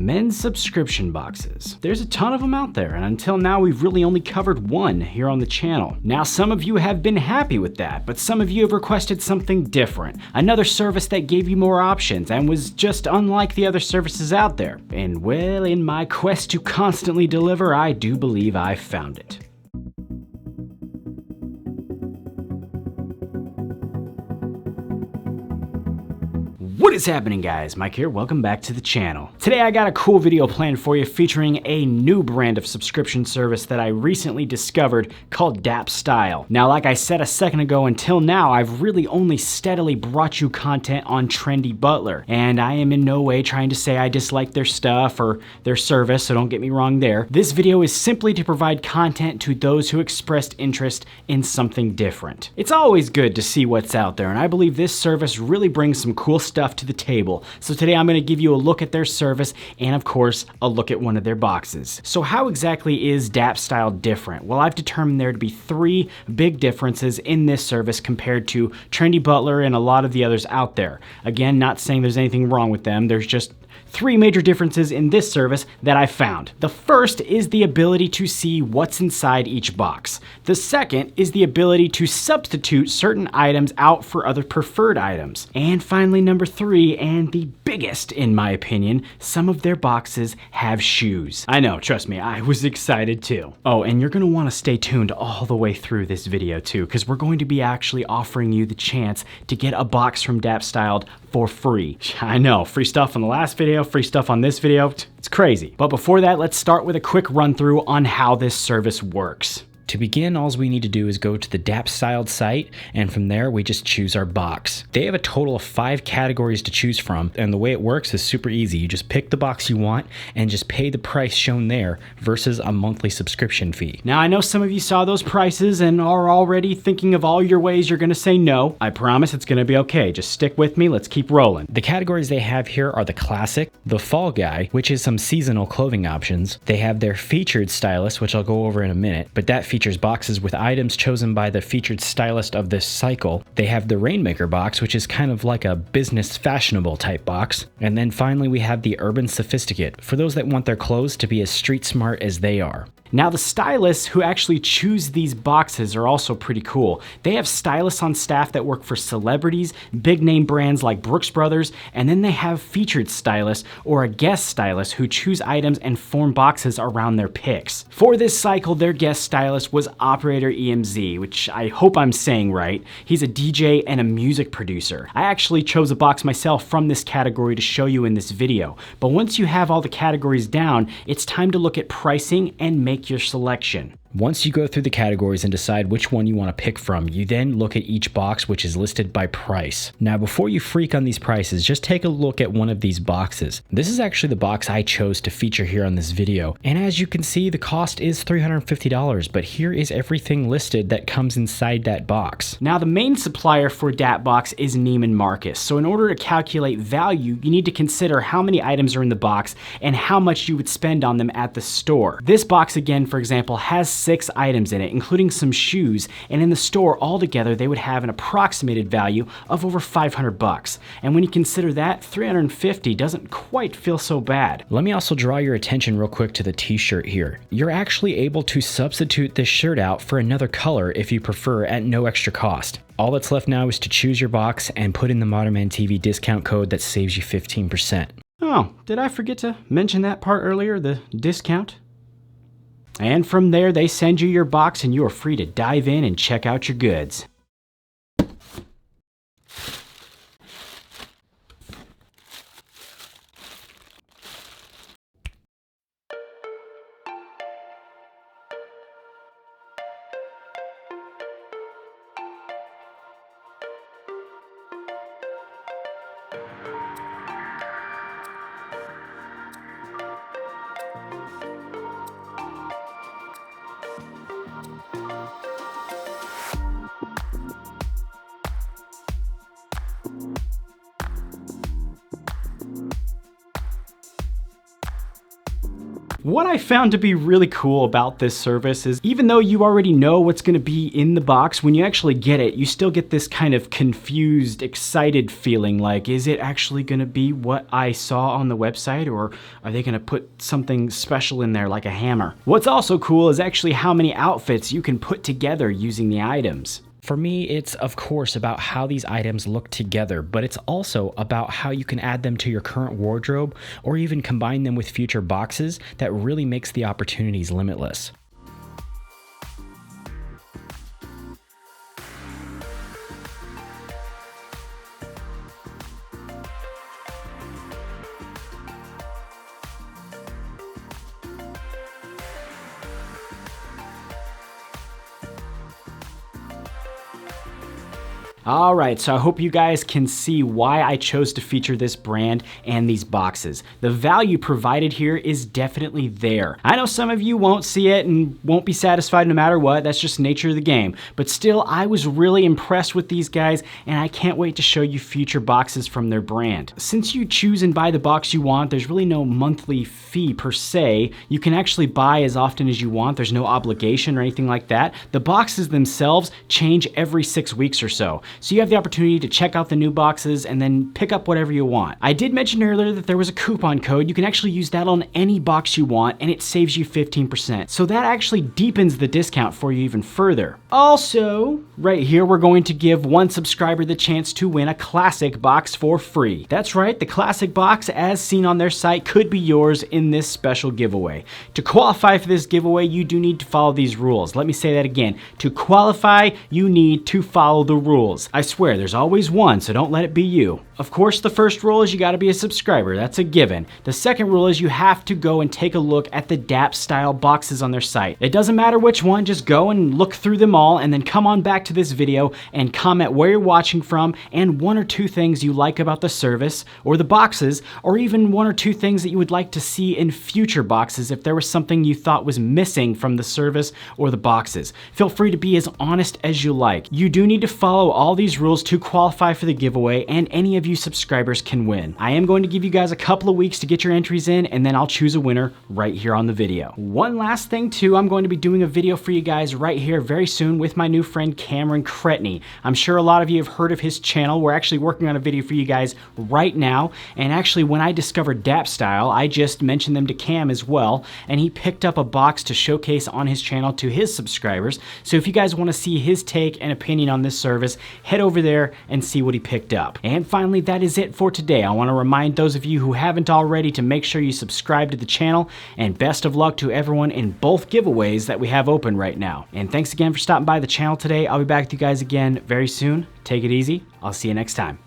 men's subscription boxes. There's a ton of them out there, and until now we've really only covered one here on the channel. Now some of you have been happy with that, but some of you have requested something different. Another service that gave you more options and was just unlike the other services out there. And well, in my quest to constantly deliver, I do believe I found it. What is happening, guys? Mike here, welcome back to the channel. Today I got a cool video planned for you featuring a new brand of subscription service that I recently discovered called Dapp Style. Now, like I said a second ago, until now I've really only steadily brought you content on Trendy Butler, and I am in no way trying to say I dislike their stuff or their service, so don't get me wrong there. This video is simply to provide content to those who expressed interest in something different. It's always good to see what's out there, and I believe this service really brings some cool stuff to the table. So today I'm going to give you a look at their service and of course a look at one of their boxes. So how exactly is Dapp Style different? Well, I've determined there to be three big differences in this service compared to Trendy Butler and a lot of the others out there. Again, not saying there's anything wrong with them, there's just three major differences in this service that I found. The first is the ability to see what's inside each box. The second is the ability to substitute certain items out for other preferred items. And finally, number three, and the biggest in my opinion, some of their boxes have shoes. I know, trust me, I was excited too. Oh, and you're gonna wanna stay tuned all the way through this video too, because we're going to be actually offering you the chance to get a box from Dapp Styled for free. I know, free stuff on the last video, free stuff on this video, it's crazy. But before that, let's start with a quick run through on how this service works. To begin, all we need to do is go to the Dapp Styled site, and from there we just choose our box. They have a total of 5 categories to choose from, and the way it works is super easy. You just pick the box you want and just pay the price shown there versus a monthly subscription fee. Now I know some of you saw those prices and are already thinking of all your ways you're gonna say no. I promise it's gonna be okay. Just stick with me, let's keep rolling. The categories they have here are the classic, the fall guy, which is some seasonal clothing options. They have their featured stylist, which I'll go over in a minute, but that features boxes with items chosen by the featured stylist of this cycle. They have the Rainmaker box, which is kind of like a business fashionable type box. And then finally we have the Urban Sophisticate, for those that want their clothes to be as street smart as they are. Now the stylists who actually choose these boxes are also pretty cool. They have stylists on staff that work for celebrities, big name brands like Brooks Brothers, and then they have featured stylists or a guest stylist who choose items and form boxes around their picks. For this cycle, their guest stylist was Operator EMZ, which I hope I'm saying right. He's a DJ and a music producer. I actually chose a box myself from this category to show you in this video. But once you have all the categories down, it's time to look at pricing and make your selection. Once you go through the categories and decide which one you want to pick from, you then look at each box, which is listed by price. Now, before you freak on these prices, just take a look at one of these boxes. This is actually the box I chose to feature here on this video. And as you can see, the cost is $350, but here is everything listed that comes inside that box. Now, the main supplier for Dapp box is Neiman Marcus. So in order to calculate value, you need to consider how many items are in the box and how much you would spend on them at the store. This box, again, for example, has 6 items in it, including some shoes, and in the store altogether they would have an approximated value of over 500 bucks. And when you consider that, 350 doesn't quite feel so bad. Let me also draw your attention real quick to the t-shirt here. You're actually able to substitute this shirt out for another color if you prefer at no extra cost. All that's left now is to choose your box and put in the Modern Man TV discount code that saves you 15%. Oh, did I forget to mention that part earlier, the discount? And from there, they send you your box and you are free to dive in and check out your goods. What I found to be really cool about this service is even though you already know what's going to be in the box, when you actually get it, you still get this kind of confused, excited feeling like, is it actually going to be what I saw on the website, or are they going to put something special in there like a hammer? What's also cool is actually how many outfits you can put together using the items. For me, it's of course about how these items look together, but it's also about how you can add them to your current wardrobe or even combine them with future boxes that really makes the opportunities limitless. Alright, so I hope you guys can see why I chose to feature this brand and these boxes. The value provided here is definitely there. I know some of you won't see it and won't be satisfied no matter what, that's just nature of the game. But still, I was really impressed with these guys and I can't wait to show you future boxes from their brand. Since you choose and buy the box you want, there's really no monthly fee per se. You can actually buy as often as you want, there's no obligation or anything like that. The boxes themselves change every 6 weeks or so. So you have the opportunity to check out the new boxes and then pick up whatever you want. I did mention earlier that there was a coupon code. You can actually use that on any box you want and it saves you 15%. So that actually deepens the discount for you even further. Also, right here we're going to give one subscriber the chance to win a classic box for free. That's right, the classic box as seen on their site could be yours in this special giveaway. To qualify for this giveaway, you do need to follow these rules. Let me say that again. To qualify, you need to follow the rules. I swear, there's always one, so don't let it be you. Of course, the first rule is you gotta be a subscriber. That's a given. The second rule is you have to go and take a look at the Dapp Style boxes on their site. It doesn't matter which one, just go and look through them all and then come on back to this video and comment where you're watching from and 1 or 2 things you like about the service or the boxes, or even 1 or 2 things that you would like to see in future boxes if there was something you thought was missing from the service or the boxes. Feel free to be as honest as you like. You do need to follow all these rules to qualify for the giveaway, and any of you subscribers can win. I am going to give you guys a couple of weeks to get your entries in, and then I'll choose a winner right here on the video. One last thing too, I'm going to be doing a video for you guys right here very soon with my new friend Cameron Cretney. I'm sure a lot of you have heard of his channel. We're actually working on a video for you guys right now, and actually when I discovered Dapp Style, I just mentioned them to Cam as well, and he picked up a box to showcase on his channel to his subscribers. So if you guys want to see his take and opinion on this service, head over there and see what he picked up. And finally, that is it for today. I want to remind those of you who haven't already to make sure you subscribe to the channel, and best of luck to everyone in both giveaways that we have open right now. And thanks again for stopping by the channel today. I'll be back with you guys again very soon. Take it easy. I'll see you next time.